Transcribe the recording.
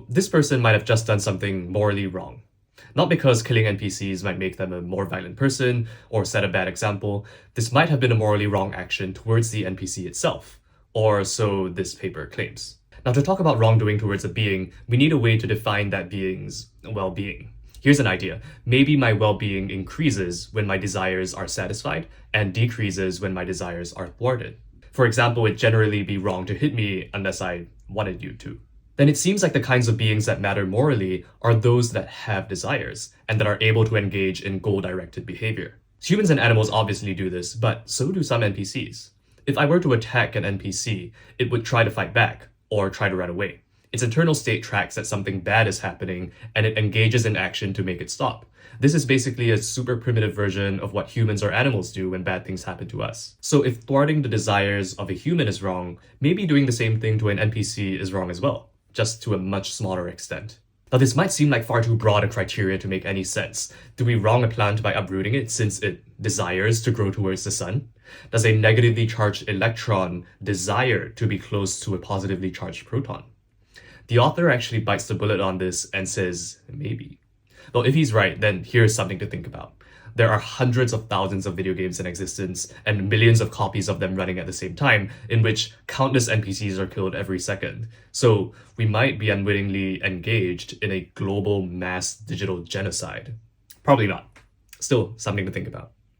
this person might have just done something morally wrong. Not because killing NPCs might make them a more violent person or set a bad example, this might have been a morally wrong action towards the NPC itself, or so this paper claims. Now, to talk about wrongdoing towards a being, we need a way to define that being's well-being. Here's an idea. Maybe my well-being increases when my desires are satisfied and decreases when my desires are thwarted. For example, it'd generally be wrong to hit me unless I wanted you to. Then it seems like the kinds of beings that matter morally are those that have desires and that are able to engage in goal-directed behavior. Humans and animals obviously do this, but so do some NPCs. If I were to attack an NPC, it would try to fight back or try to run away. Its internal state tracks that something bad is happening and it engages in action to make it stop. This is basically a super primitive version of what humans or animals do when bad things happen to us. So if thwarting the desires of a human is wrong, maybe doing the same thing to an NPC is wrong as well, just to a much smaller extent. Now, this might seem like far too broad a criteria to make any sense. Do we wrong a plant by uprooting it since it desires to grow towards the sun? Does a negatively charged electron desire to be close to a positively charged proton? The author actually bites the bullet on this and says, maybe. Well, if he's right, then here's something to think about. There are hundreds of thousands of video games in existence and millions of copies of them running at the same time, in which countless NPCs are killed every second. So we might be unwittingly engaged in a global mass digital genocide. Probably not. Still something to think about.